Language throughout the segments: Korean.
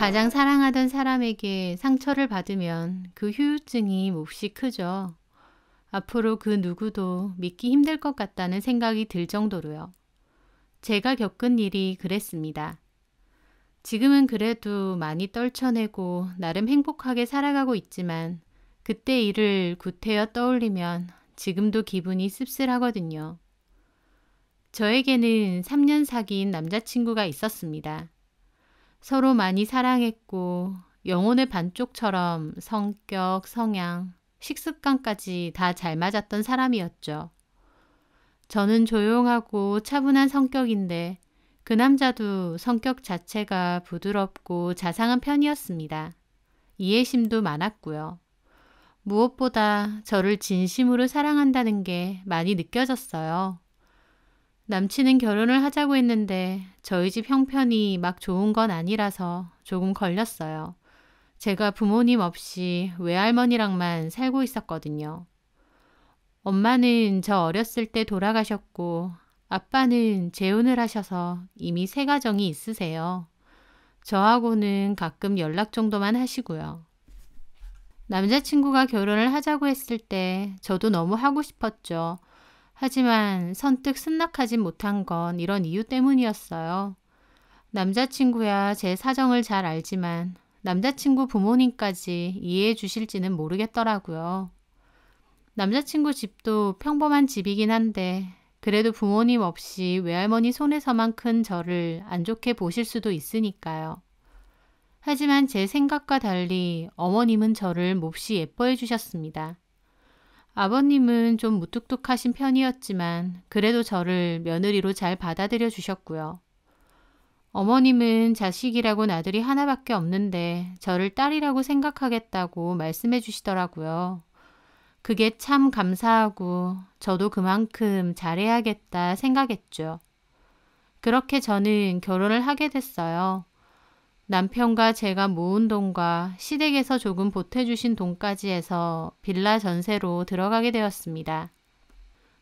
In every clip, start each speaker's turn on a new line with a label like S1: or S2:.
S1: 가장 사랑하던 사람에게 상처를 받으면 그 후유증이 몹시 크죠. 앞으로 그 누구도 믿기 힘들 것 같다는 생각이 들 정도로요. 제가 겪은 일이 그랬습니다. 지금은 그래도 많이 떨쳐내고 나름 행복하게 살아가고 있지만 그때 일을 구태여 떠올리면 지금도 기분이 씁쓸하거든요. 저에게는 3년 사귄 남자친구가 있었습니다. 서로 많이 사랑했고 영혼의 반쪽처럼 성격, 성향, 식습관까지 다 잘 맞았던 사람이었죠. 저는 조용하고 차분한 성격인데 그 남자도 성격 자체가 부드럽고 자상한 편이었습니다. 이해심도 많았고요. 무엇보다 저를 진심으로 사랑한다는 게 많이 느껴졌어요. 남친은 결혼을 하자고 했는데 저희 집 형편이 막 좋은 건 아니라서 조금 걸렸어요. 제가 부모님 없이 외할머니랑만 살고 있었거든요. 엄마는 저 어렸을 때 돌아가셨고 아빠는 재혼을 하셔서 이미 새 가정이 있으세요. 저하고는 가끔 연락 정도만 하시고요. 남자친구가 결혼을 하자고 했을 때 저도 너무 하고 싶었죠. 하지만 선뜻 승낙하지 못한 건 이런 이유 때문이었어요. 남자친구야 제 사정을 잘 알지만 남자친구 부모님까지 이해해 주실지는 모르겠더라고요. 남자친구 집도 평범한 집이긴 한데 그래도 부모님 없이 외할머니 손에서만 큰 저를 안 좋게 보실 수도 있으니까요. 하지만 제 생각과 달리 어머님은 저를 몹시 예뻐해 주셨습니다. 아버님은 좀 무뚝뚝하신 편이었지만 그래도 저를 며느리로 잘 받아들여 주셨고요. 어머님은 자식이라곤 아들이 하나밖에 없는데 저를 딸이라고 생각하겠다고 말씀해 주시더라고요. 그게 참 감사하고 저도 그만큼 잘해야겠다 생각했죠. 그렇게 저는 결혼을 하게 됐어요. 남편과 제가 모은 돈과 시댁에서 조금 보태주신 돈까지 해서 빌라 전세로 들어가게 되었습니다.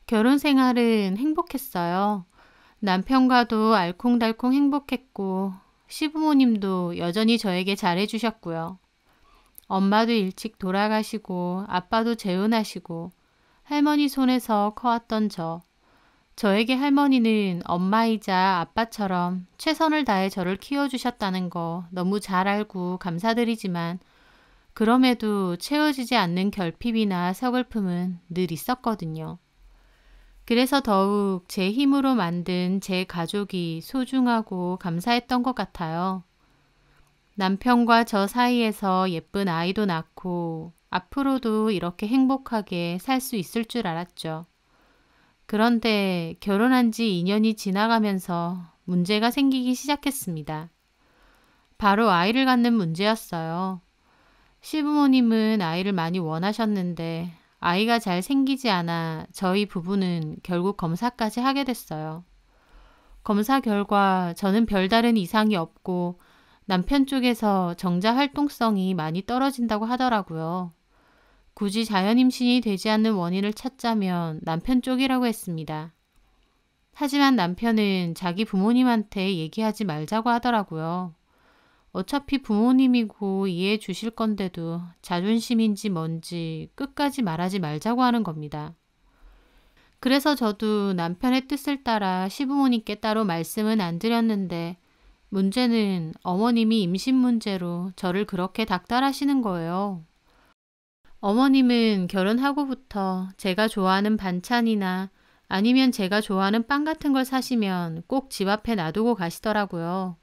S1: 결혼 생활은 행복했어요. 남편과도 알콩달콩 행복했고 시부모님도 여전히 저에게 잘해주셨고요. 엄마도 일찍 돌아가시고 아빠도 재혼하시고 할머니 손에서 커왔던 저에게 할머니는 엄마이자 아빠처럼 최선을 다해 저를 키워주셨다는 거 너무 잘 알고 감사드리지만 그럼에도 채워지지 않는 결핍이나 서글픔은 늘 있었거든요. 그래서 더욱 제 힘으로 만든 제 가족이 소중하고 감사했던 것 같아요. 남편과 저 사이에서 예쁜 아이도 낳고 앞으로도 이렇게 행복하게 살 수 있을 줄 알았죠. 그런데 결혼한 지 2년이 지나가면서 문제가 생기기 시작했습니다. 바로 아이를 갖는 문제였어요. 시부모님은 아이를 많이 원하셨는데 아이가 잘 생기지 않아 저희 부부는 결국 검사까지 하게 됐어요. 검사 결과 저는 별다른 이상이 없고 남편 쪽에서 정자 활동성이 많이 떨어진다고 하더라고요. 굳이 자연임신이 되지 않는 원인을 찾자면 남편 쪽이라고 했습니다. 하지만 남편은 자기 부모님한테 얘기하지 말자고 하더라고요. 어차피 부모님이고 이해해 주실 건데도 자존심인지 뭔지 끝까지 말하지 말자고 하는 겁니다. 그래서 저도 남편의 뜻을 따라 시부모님께 따로 말씀은 안 드렸는데 문제는 어머님이 임신 문제로 저를 그렇게 닥달하시는 거예요. 어머님은 결혼하고부터 제가 좋아하는 반찬이나 아니면 제가 좋아하는 빵 같은 걸 사시면 꼭 집 앞에 놔두고 가시더라고요.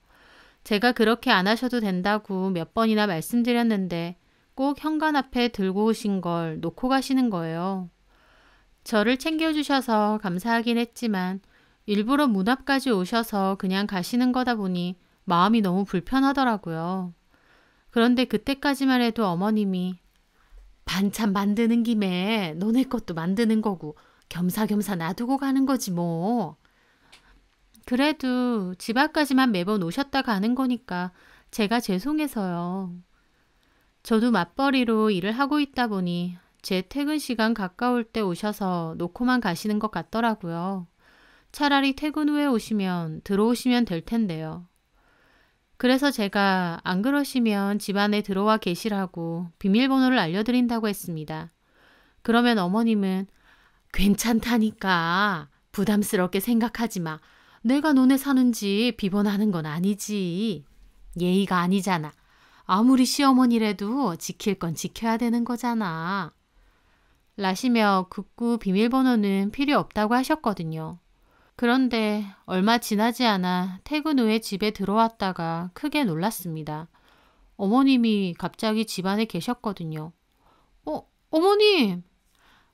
S1: 제가 그렇게 안 하셔도 된다고 몇 번이나 말씀드렸는데 꼭 현관 앞에 들고 오신 걸 놓고 가시는 거예요. 저를 챙겨주셔서 감사하긴 했지만 일부러 문 앞까지 오셔서 그냥 가시는 거다 보니 마음이 너무 불편하더라고요. 그런데 그때까지만 해도 어머님이 반찬 만드는 김에 너네 것도 만드는 거고 겸사겸사 놔두고 가는 거지 뭐. 그래도 집 앞까지만 매번 오셨다 가는 거니까 제가 죄송해서요. 저도 맞벌이로 일을 하고 있다 보니 제 퇴근 시간 가까울 때 오셔서 놓고만 가시는 것 같더라고요. 차라리 퇴근 후에 오시면 들어오시면 될 텐데요. 그래서 제가 안 그러시면 집 안에 들어와 계시라고 비밀번호를 알려드린다고 했습니다. 그러면 어머님은 괜찮다니까. 부담스럽게 생각하지 마. 내가 너네 사는 집 비번하는 건 아니지. 예의가 아니잖아. 아무리 시어머니라도 지킬 건 지켜야 되는 거잖아. 라시며 극구 비밀번호는 필요 없다고 하셨거든요. 그런데 얼마 지나지 않아 퇴근 후에 집에 들어왔다가 크게 놀랐습니다. 어머님이 갑자기 집 안에 계셨거든요. 어머님!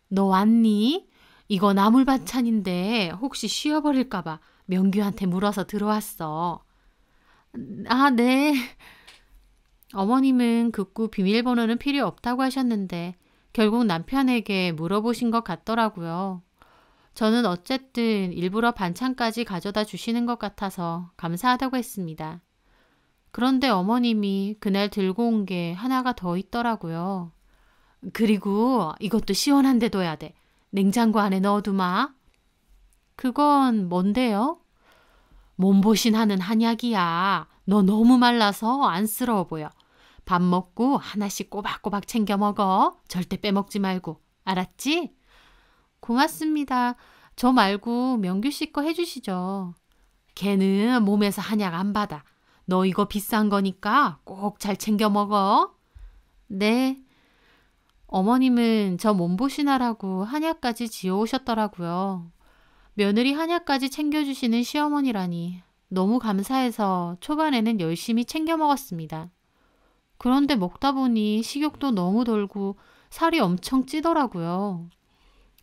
S1: 너 왔니? 이거 나물 반찬인데 혹시 쉬어버릴까봐 명규한테 물어서 들어왔어. 아, 네. 어머님은 극구 비밀번호는 필요 없다고 하셨는데 결국 남편에게 물어보신 것 같더라고요. 저는 어쨌든 일부러 반찬까지 가져다 주시는 것 같아서 감사하다고 했습니다. 그런데 어머님이 그날 들고 온 게 하나가 더 있더라고요. 그리고 이것도 시원한 데 둬야 돼. 냉장고 안에 넣어두마. 그건 뭔데요? 몸보신하는 한약이야. 너 너무 말라서 안쓰러워 보여. 밥 먹고 하나씩 꼬박꼬박 챙겨 먹어. 절대 빼먹지 말고. 알았지? 고맙습니다. 저 말고 명규 씨 거 해주시죠. 걔는 몸에서 한약 안 받아. 너 이거 비싼 거니까 꼭 잘 챙겨 먹어. 네. 어머님은 저 몸보신하라고 한약까지 지어오셨더라고요. 며느리 한약까지 챙겨주시는 시어머니라니 너무 감사해서 초반에는 열심히 챙겨 먹었습니다. 그런데 먹다 보니 식욕도 너무 돌고 살이 엄청 찌더라고요.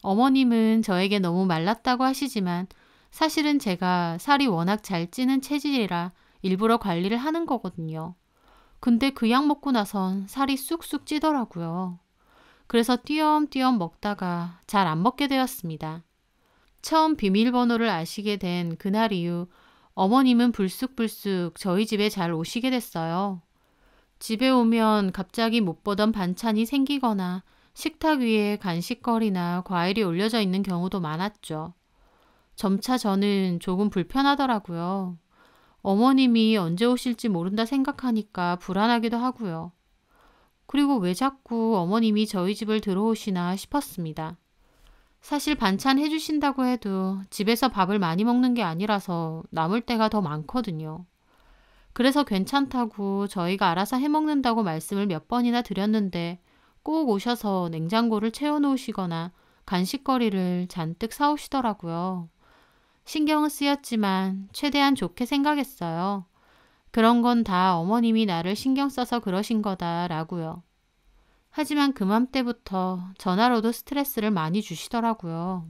S1: 어머님은 저에게 너무 말랐다고 하시지만 사실은 제가 살이 워낙 잘 찌는 체질이라 일부러 관리를 하는 거거든요. 근데 그 약 먹고 나선 살이 쑥쑥 찌더라고요. 그래서 띄엄띄엄 먹다가 잘 안 먹게 되었습니다. 처음 비밀번호를 아시게 된 그날 이후 어머님은 불쑥불쑥 저희 집에 잘 오시게 됐어요. 집에 오면 갑자기 못 보던 반찬이 생기거나 식탁 위에 간식거리나 과일이 올려져 있는 경우도 많았죠. 점차 저는 조금 불편하더라고요. 어머님이 언제 오실지 모른다 생각하니까 불안하기도 하고요. 그리고 왜 자꾸 어머님이 저희 집을 들어오시나 싶었습니다. 사실 반찬 해주신다고 해도 집에서 밥을 많이 먹는 게 아니라서 남을 때가 더 많거든요. 그래서 괜찮다고 저희가 알아서 해먹는다고 말씀을 몇 번이나 드렸는데 꼭 오셔서 냉장고를 채워놓으시거나 간식거리를 잔뜩 사오시더라고요. 신경은 쓰였지만 최대한 좋게 생각했어요. 그런 건 다 어머님이 나를 신경 써서 그러신 거다라고요. 하지만 그맘때부터 전화로도 스트레스를 많이 주시더라고요.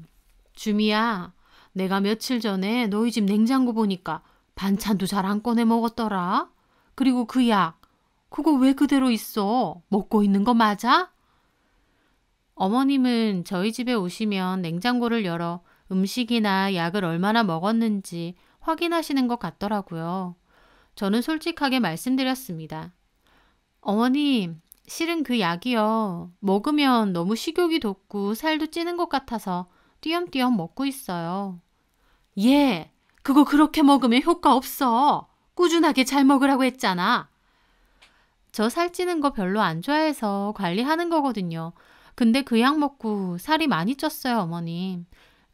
S1: 주미야, 내가 며칠 전에 너희 집 냉장고 보니까 반찬도 잘 안 꺼내 먹었더라. 그리고 그 약, 그거 왜 그대로 있어? 먹고 있는 거 맞아? 어머님은 저희 집에 오시면 냉장고를 열어 음식이나 약을 얼마나 먹었는지 확인하시는 것 같더라고요. 저는 솔직하게 말씀드렸습니다. 어머님, 실은 그 약이요. 먹으면 너무 식욕이 돋고 살도 찌는 것 같아서 띄엄띄엄 먹고 있어요. 예, 그거 그렇게 먹으면 효과 없어. 꾸준하게 잘 먹으라고 했잖아. 저 살찌는 거 별로 안 좋아해서 관리하는 거거든요. 근데 그 약 먹고 살이 많이 쪘어요, 어머님.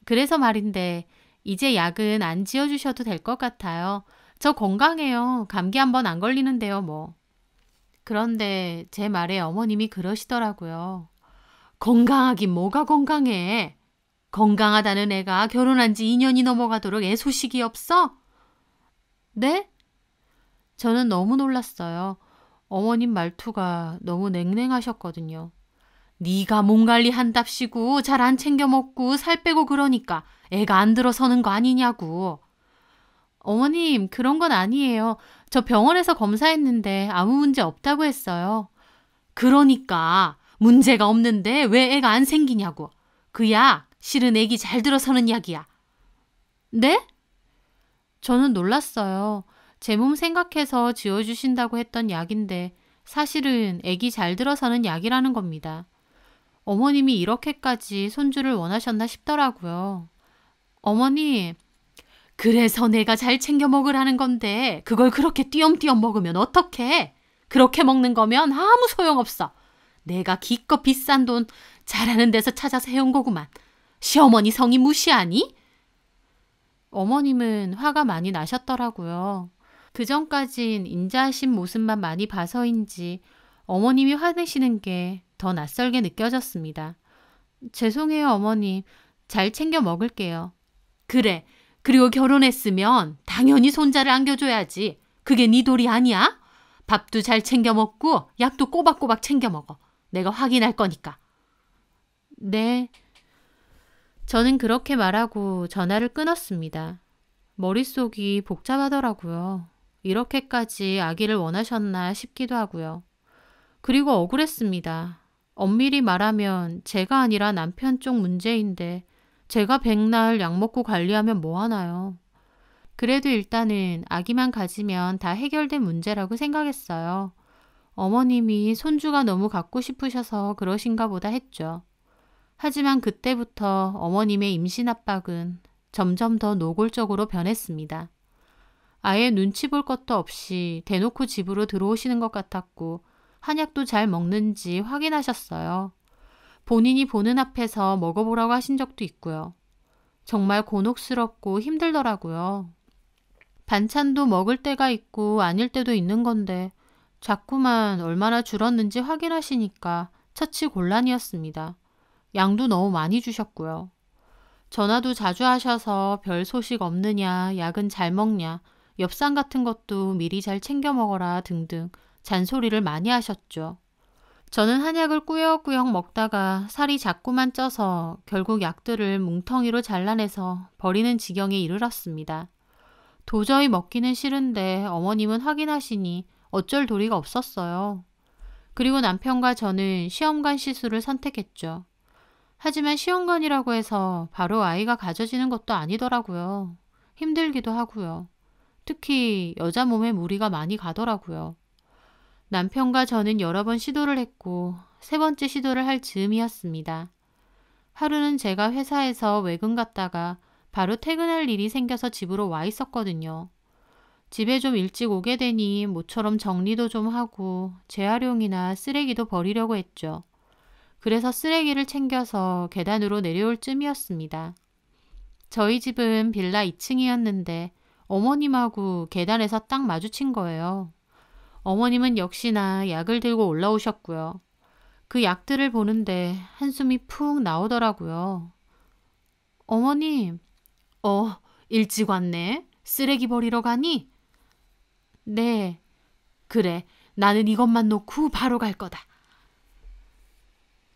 S1: 그래서 말인데 이제 약은 안 지어주셔도 될 것 같아요. 저 건강해요. 감기 한 번 안 걸리는데요, 뭐. 그런데 제 말에 어머님이 그러시더라고요. 건강하긴 뭐가 건강해. 건강하다는 애가 결혼한 지 2년이 넘어가도록 애 소식이 없어? 네? 저는 너무 놀랐어요. 어머님 말투가 너무 냉랭하셨거든요. 네가 몸 관리한답시고 잘 안 챙겨 먹고 살 빼고 그러니까 애가 안 들어서는 거 아니냐고. 어머님, 그런 건 아니에요. 저 병원에서 검사했는데 아무 문제 없다고 했어요. 그러니까 문제가 없는데 왜 애가 안 생기냐고. 그 약 실은 애기 잘 들어서는 약이야. 네? 저는 놀랐어요. 제 몸 생각해서 지어주신다고 했던 약인데 사실은 애기 잘 들어서는 약이라는 겁니다. 어머님이 이렇게까지 손주를 원하셨나 싶더라고요. 어머니, 그래서 내가 잘 챙겨 먹으라는 건데 그걸 그렇게 띄엄띄엄 먹으면 어떡해? 그렇게 먹는 거면 아무 소용없어. 내가 기껏 비싼 돈 잘하는 데서 찾아서 해온 거구만. 시어머니 성의 무시하니? 어머님은 화가 많이 나셨더라고요. 그전까진 인자하신 모습만 많이 봐서인지 어머님이 화내시는 게 더 낯설게 느껴졌습니다. 죄송해요, 어머님. 잘 챙겨 먹을게요. 그래. 그리고 결혼했으면 당연히 손자를 안겨줘야지. 그게 네 도리 아니야? 밥도 잘 챙겨 먹고 약도 꼬박꼬박 챙겨 먹어. 내가 확인할 거니까. 네. 저는 그렇게 말하고 전화를 끊었습니다. 머릿속이 복잡하더라고요. 이렇게까지 아기를 원하셨나 싶기도 하고요. 그리고 억울했습니다. 엄밀히 말하면 제가 아니라 남편 쪽 문제인데 제가 백날 약 먹고 관리하면 뭐하나요? 그래도 일단은 아기만 가지면 다 해결된 문제라고 생각했어요. 어머님이 손주가 너무 갖고 싶으셔서 그러신가 보다 했죠. 하지만 그때부터 어머님의 임신 압박은 점점 더 노골적으로 변했습니다. 아예 눈치 볼 것도 없이 대놓고 집으로 들어오시는 것 같았고 한약도 잘 먹는지 확인하셨어요. 본인이 보는 앞에서 먹어보라고 하신 적도 있고요. 정말 곤혹스럽고 힘들더라고요. 반찬도 먹을 때가 있고 아닐 때도 있는 건데 자꾸만 얼마나 줄었는지 확인하시니까 처치곤란이었습니다. 양도 너무 많이 주셨고요. 전화도 자주 하셔서 별 소식 없느냐, 약은 잘 먹냐, 엽산 같은 것도 미리 잘 챙겨 먹어라 등등 잔소리를 많이 하셨죠. 저는 한약을 꾸역꾸역 먹다가 살이 자꾸만 쪄서 결국 약들을 뭉텅이로 잘라내서 버리는 지경에 이르렀습니다. 도저히 먹기는 싫은데 어머님은 확인하시니 어쩔 도리가 없었어요. 그리고 남편과 저는 시험관 시술을 선택했죠. 하지만 시험관이라고 해서 바로 아이가 가져지는 것도 아니더라고요. 힘들기도 하고요. 특히 여자 몸에 무리가 많이 가더라고요. 남편과 저는 여러 번 시도를 했고 3번째 시도를 할 즈음이었습니다. 하루는 제가 회사에서 외근 갔다가 바로 퇴근할 일이 생겨서 집으로 와 있었거든요. 집에 좀 일찍 오게 되니 모처럼 정리도 좀 하고 재활용이나 쓰레기도 버리려고 했죠. 그래서 쓰레기를 챙겨서 계단으로 내려올 쯤이었습니다. 저희 집은 빌라 2층이었는데 어머님하고 계단에서 딱 마주친 거예요. 어머님은 역시나 약을 들고 올라오셨고요. 그 약들을 보는데 한숨이 푹 나오더라고요. 어머님, 일찍 왔네. 쓰레기 버리러 가니? 네. 그래, 나는 이것만 놓고 바로 갈 거다.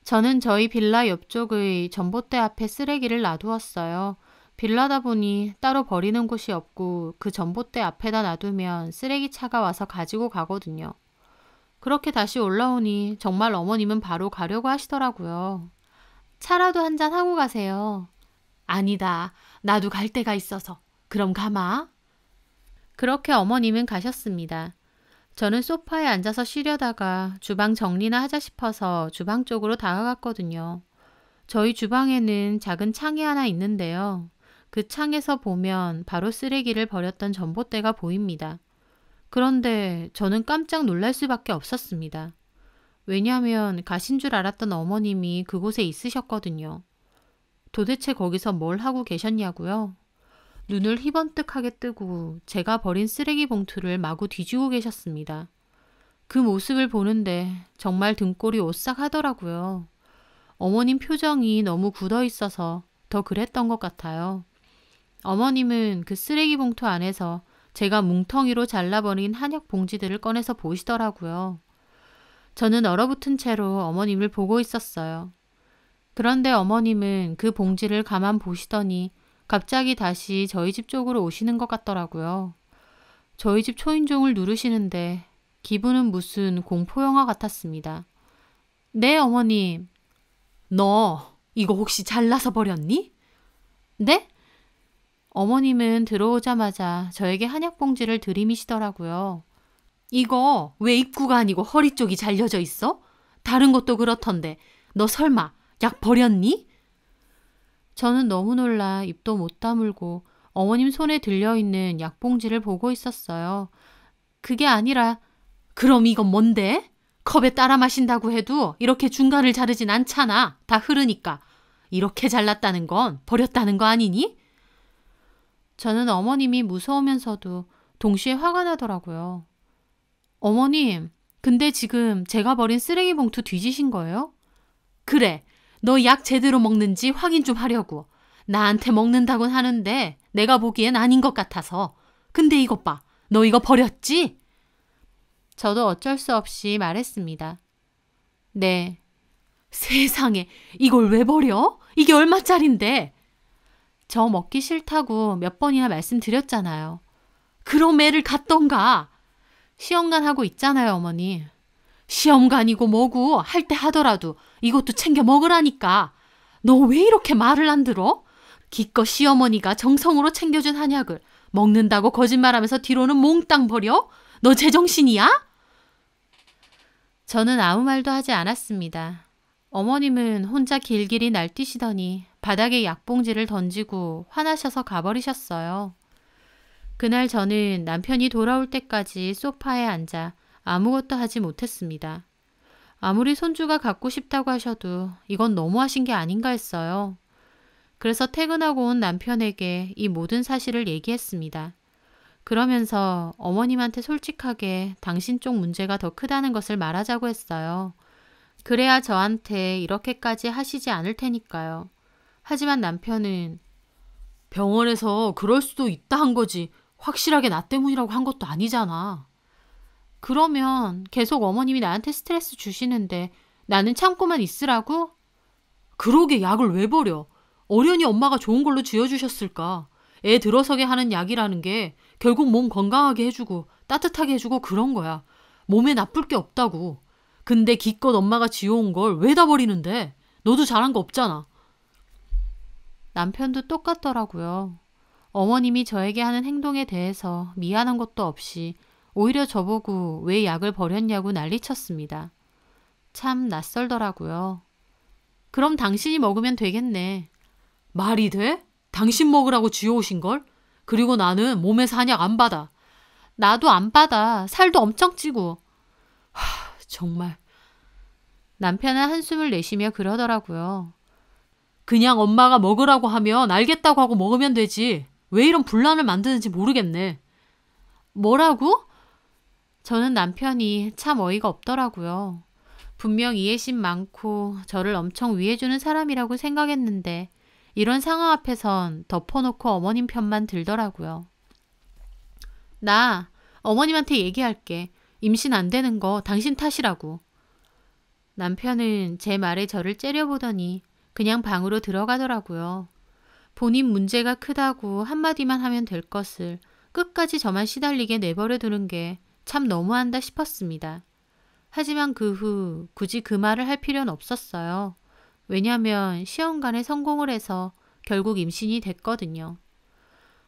S1: 저는 저희 빌라 옆쪽의 전봇대 앞에 쓰레기를 놔두었어요. 빌라다 보니 따로 버리는 곳이 없고 그 전봇대 앞에다 놔두면 쓰레기차가 와서 가지고 가거든요. 그렇게 다시 올라오니 정말 어머님은 바로 가려고 하시더라고요. 차라도 한잔 하고 가세요. 아니다. 나도 갈 데가 있어서. 그럼 가마. 그렇게 어머님은 가셨습니다. 저는 소파에 앉아서 쉬려다가 주방 정리나 하자 싶어서 주방 쪽으로 다가갔거든요. 저희 주방에는 작은 창이 하나 있는데요. 그 창에서 보면 바로 쓰레기를 버렸던 전봇대가 보입니다. 그런데 저는 깜짝 놀랄 수밖에 없었습니다. 왜냐하면 가신 줄 알았던 어머님이 그곳에 있으셨거든요. 도대체 거기서 뭘 하고 계셨냐고요? 눈을 희번뜩하게 뜨고 제가 버린 쓰레기 봉투를 마구 뒤지고 계셨습니다. 그 모습을 보는데 정말 등골이 오싹하더라고요. 어머님 표정이 너무 굳어 있어서 더 그랬던 것 같아요. 어머님은 그 쓰레기 봉투 안에서 제가 뭉텅이로 잘라버린 한약 봉지들을 꺼내서 보시더라고요. 저는 얼어붙은 채로 어머님을 보고 있었어요. 그런데 어머님은 그 봉지를 가만 보시더니 갑자기 다시 저희 집 쪽으로 오시는 것 같더라고요. 저희 집 초인종을 누르시는데 기분은 무슨 공포영화 같았습니다. 네, 어머님. 너 이거 혹시 잘라서 버렸니? 네? 어머님은 들어오자마자 저에게 한약 봉지를 들이미시더라고요. 이거 왜 입구가 아니고 허리 쪽이 잘려져 있어? 다른 것도 그렇던데 너 설마 약 버렸니? 저는 너무 놀라 입도 못 다물고 어머님 손에 들려있는 약봉지를 보고 있었어요. 그게 아니라 그럼 이건 뭔데? 컵에 따라 마신다고 해도 이렇게 중간을 자르진 않잖아. 다 흐르니까. 이렇게 잘랐다는 건 버렸다는 거 아니니? 저는 어머님이 무서우면서도 동시에 화가 나더라고요. 어머님, 근데 지금 제가 버린 쓰레기 봉투 뒤지신 거예요? 그래, 너 약 제대로 먹는지 확인 좀 하려고. 나한테 먹는다곤 하는데 내가 보기엔 아닌 것 같아서. 근데 이것 봐, 너 이거 버렸지? 저도 어쩔 수 없이 말했습니다. 네. 세상에, 이걸 왜 버려? 이게 얼마짜린데? 저 먹기 싫다고 몇 번이나 말씀드렸잖아요. 그럼 애를 갖던가. 시험관 하고 있잖아요, 어머니. 시험관이고 뭐고 할 때 하더라도 이것도 챙겨 먹으라니까. 너 왜 이렇게 말을 안 들어? 기껏 시어머니가 정성으로 챙겨준 한약을 먹는다고 거짓말하면서 뒤로는 몽땅 버려? 너 제정신이야? 저는 아무 말도 하지 않았습니다. 어머님은 혼자 길길이 날뛰시더니 바닥에 약봉지를 던지고 화나셔서 가버리셨어요. 그날 저는 남편이 돌아올 때까지 소파에 앉아 아무것도 하지 못했습니다. 아무리 손주가 갖고 싶다고 하셔도 이건 너무하신 게 아닌가 했어요. 그래서 퇴근하고 온 남편에게 이 모든 사실을 얘기했습니다. 그러면서 어머님한테 솔직하게 당신 쪽 문제가 더 크다는 것을 말하자고 했어요. 그래야 저한테 이렇게까지 하시지 않을 테니까요. 하지만 남편은 병원에서 그럴 수도 있다 한 거지 확실하게 나 때문이라고 한 것도 아니잖아. 그러면 계속 어머님이 나한테 스트레스 주시는데 나는 참고만 있으라고? 그러게 약을 왜 버려? 어련히 엄마가 좋은 걸로 쥐어주셨을까? 애 들어서게 하는 약이라는 게 결국 몸 건강하게 해주고 따뜻하게 해주고 그런 거야. 몸에 나쁠 게 없다고. 근데 기껏 엄마가 지어온 걸 왜 다 버리는데? 너도 잘한 거 없잖아. 남편도 똑같더라고요. 어머님이 저에게 하는 행동에 대해서 미안한 것도 없이 오히려 저보고 왜 약을 버렸냐고 난리쳤습니다. 참 낯설더라고요. 그럼 당신이 먹으면 되겠네. 말이 돼? 당신 먹으라고 쥐어오신 걸? 그리고 나는 몸에서 한약 안 받아. 나도 안 받아. 살도 엄청 찌고. 정말. 남편은 한숨을 내쉬며 그러더라고요. 그냥 엄마가 먹으라고 하면 알겠다고 하고 먹으면 되지. 왜 이런 분란을 만드는지 모르겠네. 뭐라고? 저는 남편이 참 어이가 없더라고요. 분명 이해심 많고 저를 엄청 위해주는 사람이라고 생각했는데 이런 상황 앞에선 덮어놓고 어머님 편만 들더라고요. 나 어머님한테 얘기할게. 임신 안 되는 거 당신 탓이라고. 남편은 제 말에 저를 째려보더니 그냥 방으로 들어가더라고요. 본인 문제가 크다고 한마디만 하면 될 것을 끝까지 저만 시달리게 내버려 두는 게 참 너무한다 싶었습니다. 하지만 그 후 굳이 그 말을 할 필요는 없었어요. 왜냐하면 시험관에 성공을 해서 결국 임신이 됐거든요.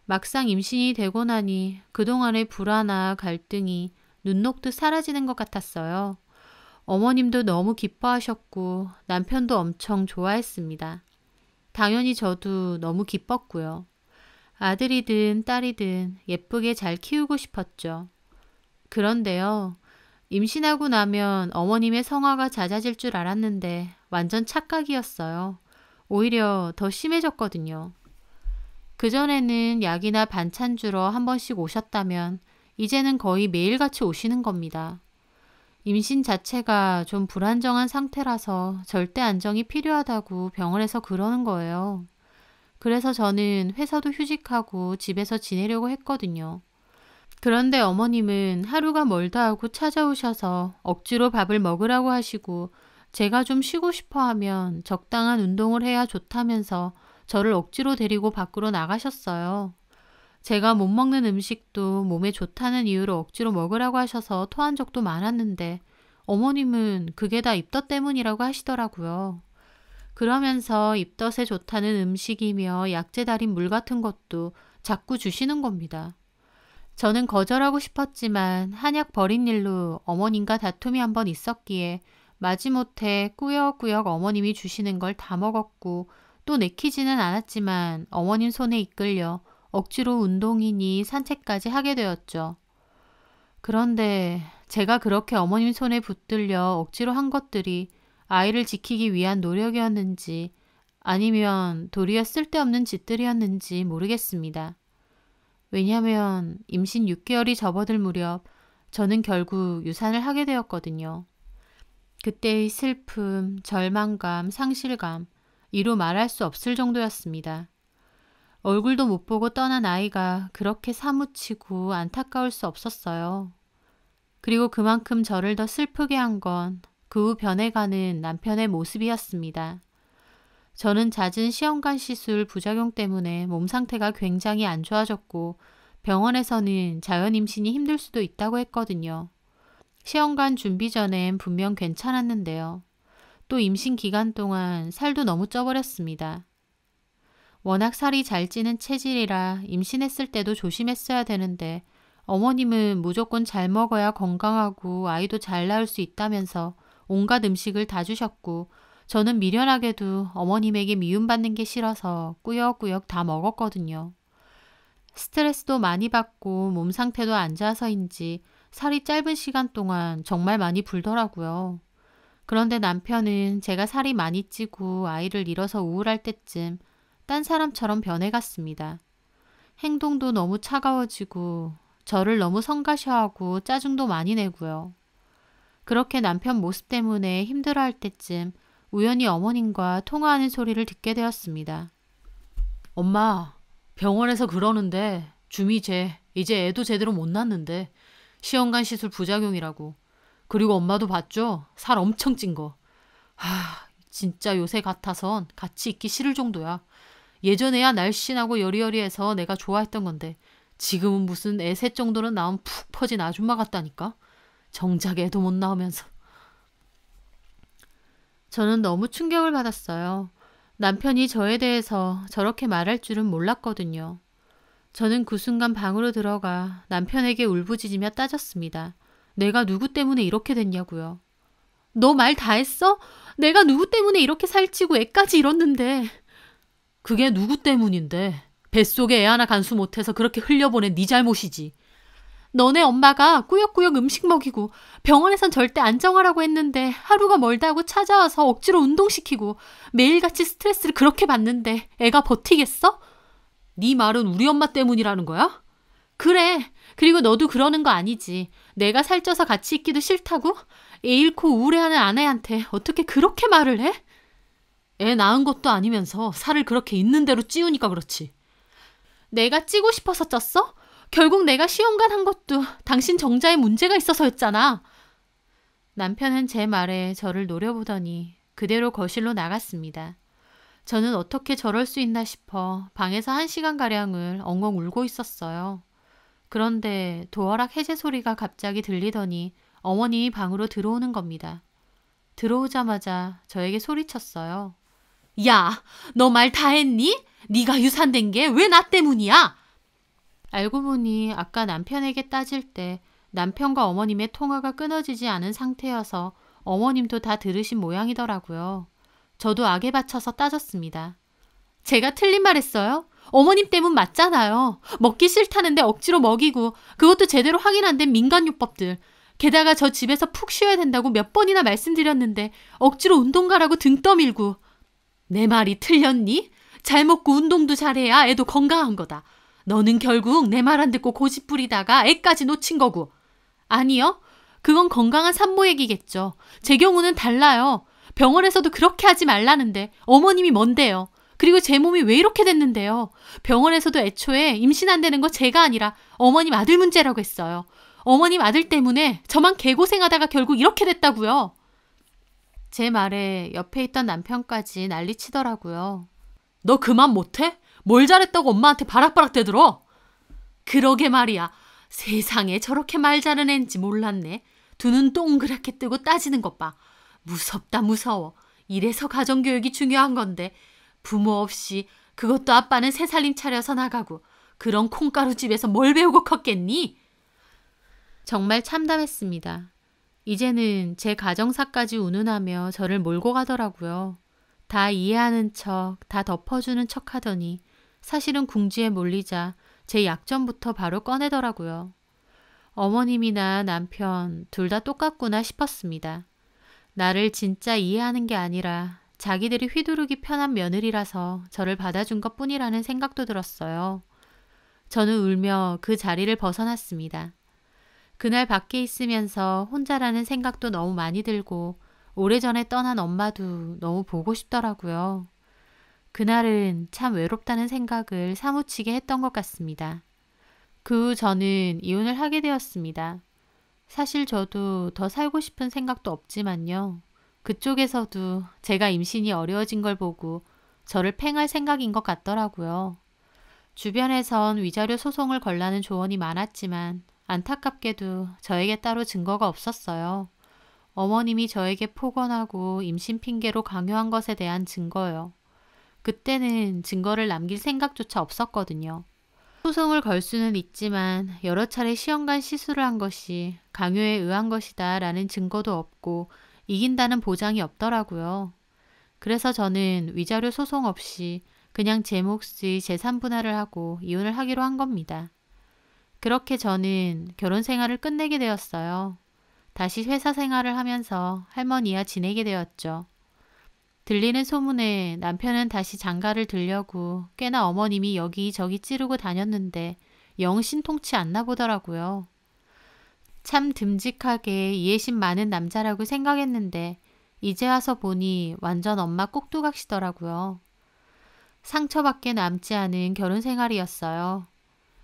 S1: 막상 임신이 되고 나니 그동안의 불화나 갈등이 눈 녹듯 사라지는 것 같았어요. 어머님도 너무 기뻐하셨고 남편도 엄청 좋아했습니다. 당연히 저도 너무 기뻤고요. 아들이든 딸이든 예쁘게 잘 키우고 싶었죠. 그런데요. 임신하고 나면 어머님의 성화가 잦아질 줄 알았는데 완전 착각이었어요. 오히려 더 심해졌거든요. 그전에는 약이나 반찬 주러 한 번씩 오셨다면 이제는 거의 매일같이 오시는 겁니다. 임신 자체가 좀 불안정한 상태라서 절대 안정이 필요하다고 병원에서 그러는 거예요. 그래서 저는 회사도 휴직하고 집에서 지내려고 했거든요. 그런데 어머님은 하루가 멀다 하고 찾아오셔서 억지로 밥을 먹으라고 하시고 제가 좀 쉬고 싶어 하면 적당한 운동을 해야 좋다면서 저를 억지로 데리고 밖으로 나가셨어요. 제가 못 먹는 음식도 몸에 좋다는 이유로 억지로 먹으라고 하셔서 토한 적도 많았는데 어머님은 그게 다 입덧 때문이라고 하시더라고요. 그러면서 입덧에 좋다는 음식이며 약재 달인 물 같은 것도 자꾸 주시는 겁니다. 저는 거절하고 싶었지만 한약 버린 일로 어머님과 다툼이 한 번 있었기에 마지못해 꾸역꾸역 어머님이 주시는 걸 다 먹었고 또 내키지는 않았지만 어머님 손에 이끌려 억지로 운동이니 산책까지 하게 되었죠. 그런데 제가 그렇게 어머님 손에 붙들려 억지로 한 것들이 아이를 지키기 위한 노력이었는지 아니면 도리어 쓸데없는 짓들이었는지 모르겠습니다. 왜냐하면 임신 6개월이 접어들 무렵 저는 결국 유산을 하게 되었거든요. 그때의 슬픔, 절망감, 상실감, 이루 말할 수 없을 정도였습니다. 얼굴도 못 보고 떠난 아이가 그렇게 사무치고 안타까울 수 없었어요. 그리고 그만큼 저를 더 슬프게 한 건 그 후 변해가는 남편의 모습이었습니다. 저는 잦은 시험관 시술 부작용 때문에 몸 상태가 굉장히 안 좋아졌고 병원에서는 자연 임신이 힘들 수도 있다고 했거든요. 시험관 준비 전엔 분명 괜찮았는데요. 또 임신 기간 동안 살도 너무 쪄버렸습니다. 워낙 살이 잘 찌는 체질이라 임신했을 때도 조심했어야 되는데 어머님은 무조건 잘 먹어야 건강하고 아이도 잘 낳을 수 있다면서 온갖 음식을 다 주셨고 저는 미련하게도 어머님에게 미움받는 게 싫어서 꾸역꾸역 다 먹었거든요. 스트레스도 많이 받고 몸 상태도 안 좋아서인지 살이 짧은 시간 동안 정말 많이 불더라고요. 그런데 남편은 제가 살이 많이 찌고 아이를 잃어서 우울할 때쯤 딴 사람처럼 변해갔습니다. 행동도 너무 차가워지고 저를 너무 성가셔하고 짜증도 많이 내고요. 그렇게 남편 모습 때문에 힘들어할 때쯤 우연히 어머님과 통화하는 소리를 듣게 되었습니다. 엄마, 병원에서 그러는데 주미쟤 이제 애도 제대로 못 낳는데 시험관 시술 부작용이라고. 그리고 엄마도 봤죠? 살 엄청 찐 거. 진짜 요새 같아선 같이 있기 싫을 정도야. 예전에야 날씬하고 여리여리해서 내가 좋아했던 건데 지금은 무슨 애 셋 정도는 낳으면 푹 퍼진 아줌마 같다니까. 정작 애도 못 낳으면서. 저는 너무 충격을 받았어요. 남편이 저에 대해서 저렇게 말할 줄은 몰랐거든요. 저는 그 순간 방으로 들어가 남편에게 울부짖으며 따졌습니다. 내가 누구 때문에 이렇게 됐냐고요. 너 말 다 했어? 내가 누구 때문에 이렇게 살찌고 애까지 잃었는데. 그게 누구 때문인데. 뱃속에 애 하나 간수 못해서 그렇게 흘려보낸 네 잘못이지. 너네 엄마가 꾸역꾸역 음식 먹이고 병원에선 절대 안정하라고 했는데 하루가 멀다고 찾아와서 억지로 운동시키고 매일같이 스트레스를 그렇게 받는데 애가 버티겠어? 네 말은 우리 엄마 때문이라는 거야? 그래. 그리고 너도 그러는 거 아니지. 내가 살쪄서 같이 있기도 싫다고? 애 잃고 우울해하는 아내한테 어떻게 그렇게 말을 해? 애 낳은 것도 아니면서 살을 그렇게 있는 대로 찌우니까 그렇지. 내가 찌고 싶어서 쪘어? 결국 내가 시험관 한 것도 당신 정자에 문제가 있어서였잖아. 남편은 제 말에 저를 노려보더니 그대로 거실로 나갔습니다. 저는 어떻게 저럴 수 있나 싶어 방에서 1시간가량을 엉엉 울고 있었어요. 그런데 도어락 해제 소리가 갑자기 들리더니 어머님이 방으로 들어오는 겁니다. 들어오자마자 저에게 소리쳤어요. 야, 너 말 다 했니? 네가 유산된 게 왜 나 때문이야? 알고 보니 아까 남편에게 따질 때 남편과 어머님의 통화가 끊어지지 않은 상태여서 어머님도 다 들으신 모양이더라고요. 저도 악에 받쳐서 따졌습니다. 제가 틀린 말 했어요? 어머님 때문 맞잖아요. 먹기 싫다는데 억지로 먹이고 그것도 제대로 확인 안 된 민간요법들. 게다가 저 집에서 푹 쉬어야 된다고 몇 번이나 말씀드렸는데 억지로 운동 가라고 등 떠밀고. 내 말이 틀렸니? 잘 먹고 운동도 잘해야 애도 건강한 거다. 너는 결국 내 말 안 듣고 고집 부리다가 애까지 놓친 거고. 아니요. 그건 건강한 산모 얘기겠죠. 제 경우는 달라요. 병원에서도 그렇게 하지 말라는데 어머님이 뭔데요. 그리고 제 몸이 왜 이렇게 됐는데요. 병원에서도 애초에 임신 안 되는 거 제가 아니라 어머님 아들 문제라고 했어요. 어머님 아들 때문에 저만 개고생하다가 결국 이렇게 됐다고요. 제 말에 옆에 있던 남편까지 난리치더라고요. 너 그만 못해? 뭘 잘했다고 엄마한테 바락바락 대들어? 그러게 말이야. 세상에 저렇게 말 잘하는 애인지 몰랐네. 두 눈 동그랗게 뜨고 따지는 것 봐. 무섭다 무서워. 이래서 가정교육이 중요한 건데 부모 없이 그것도 아빠는 새 살림 차려서 나가고 그런 콩가루집에서 뭘 배우고 컸겠니? 정말 참담했습니다. 이제는 제 가정사까지 운운하며 저를 몰고 가더라고요. 다 이해하는 척, 다 덮어주는 척 하더니 사실은 궁지에 몰리자 제 약점부터 바로 꺼내더라고요. 어머님이나 남편 둘 다 똑같구나 싶었습니다. 나를 진짜 이해하는 게 아니라 자기들이 휘두르기 편한 며느리라서 저를 받아준 것뿐이라는 생각도 들었어요. 저는 울며 그 자리를 벗어났습니다. 그날 밖에 있으면서 혼자라는 생각도 너무 많이 들고 오래전에 떠난 엄마도 너무 보고 싶더라고요. 그날은 참 외롭다는 생각을 사무치게 했던 것 같습니다. 그 후 저는 이혼을 하게 되었습니다. 사실 저도 더 살고 싶은 생각도 없지만요. 그쪽에서도 제가 임신이 어려워진 걸 보고 저를 팽할 생각인 것 같더라고요. 주변에선 위자료 소송을 걸라는 조언이 많았지만 안타깝게도 저에게 따로 증거가 없었어요. 어머님이 저에게 폭언하고 임신 핑계로 강요한 것에 대한 증거요. 그때는 증거를 남길 생각조차 없었거든요. 소송을 걸 수는 있지만 여러 차례 시험관 시술을 한 것이 강요에 의한 것이다 라는 증거도 없고 이긴다는 보장이 없더라고요. 그래서 저는 위자료 소송 없이 그냥 제 몫의 재산 분할을 하고 이혼을 하기로 한 겁니다. 그렇게 저는 결혼 생활을 끝내게 되었어요. 다시 회사 생활을 하면서 할머니와 지내게 되었죠. 들리는 소문에 남편은 다시 장가를 들려고 꽤나 어머님이 여기저기 찌르고 다녔는데 영 신통치 않나 보더라고요. 참 듬직하게 이해심 많은 남자라고 생각했는데 이제 와서 보니 완전 엄마 꼭두각시더라고요. 상처밖에 남지 않은 결혼 생활이었어요.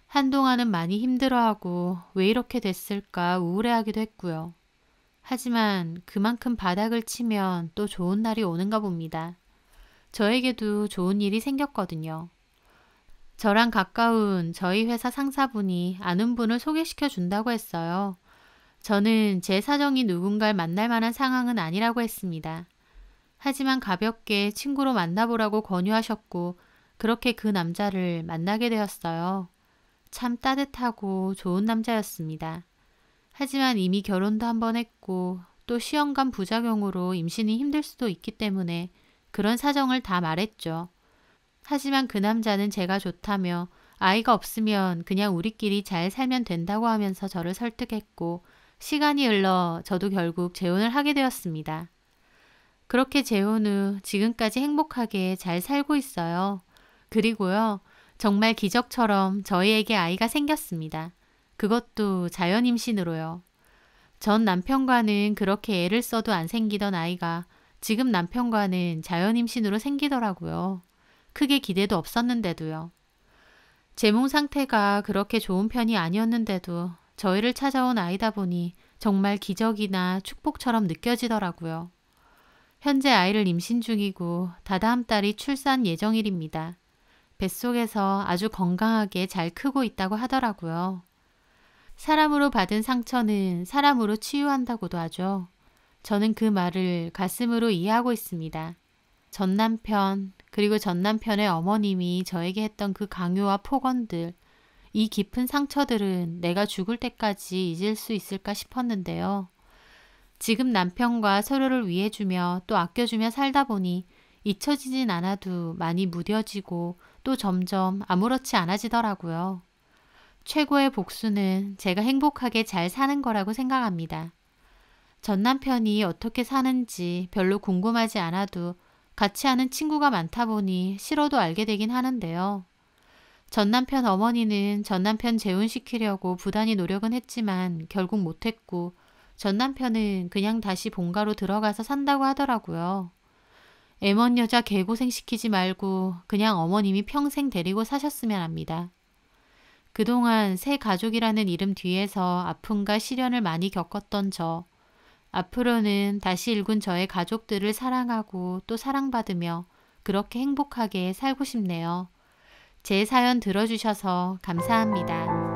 S1: 한동안은 많이 힘들어하고 왜 이렇게 됐을까 우울해하기도 했고요. 하지만 그만큼 바닥을 치면 또 좋은 날이 오는가 봅니다. 저에게도 좋은 일이 생겼거든요. 저랑 가까운 저희 회사 상사분이 아는 분을 소개시켜 준다고 했어요. 저는 제 사정이 누군가를 만날 만한 상황은 아니라고 했습니다. 하지만 가볍게 친구로 만나보라고 권유하셨고 그렇게 그 남자를 만나게 되었어요. 참 따뜻하고 좋은 남자였습니다. 하지만 이미 결혼도 한 번 했고 또 시험관 부작용으로 임신이 힘들 수도 있기 때문에 그런 사정을 다 말했죠. 하지만 그 남자는 제가 좋다며 아이가 없으면 그냥 우리끼리 잘 살면 된다고 하면서 저를 설득했고 시간이 흘러 저도 결국 재혼을 하게 되었습니다. 그렇게 재혼 후 지금까지 행복하게 잘 살고 있어요. 그리고요, 정말 기적처럼 저희에게 아이가 생겼습니다. 그것도 자연 임신으로요. 전 남편과는 그렇게 애를 써도 안 생기던 아이가 지금 남편과는 자연 임신으로 생기더라고요. 크게 기대도 없었는데도요. 제 몸 상태가 그렇게 좋은 편이 아니었는데도 저희를 찾아온 아이다 보니 정말 기적이나 축복처럼 느껴지더라고요. 현재 아이를 임신 중이고 다다음 달이 출산 예정일입니다. 뱃속에서 아주 건강하게 잘 크고 있다고 하더라고요. 사람으로 받은 상처는 사람으로 치유한다고도 하죠. 저는 그 말을 가슴으로 이해하고 있습니다. 전 남편, 그리고 전 남편의 어머님이 저에게 했던 그 강요와 폭언들, 이 깊은 상처들은 내가 죽을 때까지 잊을 수 있을까 싶었는데요. 지금 남편과 서로를 위해주며 또 아껴주며 살다 보니 잊혀지진 않아도 많이 무뎌지고 또 점점 아무렇지 않아지더라고요. 최고의 복수는 제가 행복하게 잘 사는 거라고 생각합니다. 전 남편이 어떻게 사는지 별로 궁금하지 않아도 같이 하는 친구가 많다 보니 싫어도 알게 되긴 하는데요. 전 남편 어머니는 전 남편 재혼시키려고 부단히 노력은 했지만 결국 못했고 전 남편은 그냥 다시 본가로 들어가서 산다고 하더라고요. 애먼 여자 개고생시키지 말고 그냥 어머님이 평생 데리고 사셨으면 합니다. 그동안 새 가족이라는 이름 뒤에서 아픔과 시련을 많이 겪었던 저. 앞으로는 다시 일군 저의 가족들을 사랑하고 또 사랑받으며 그렇게 행복하게 살고 싶네요. 제 사연 들어주셔서 감사합니다.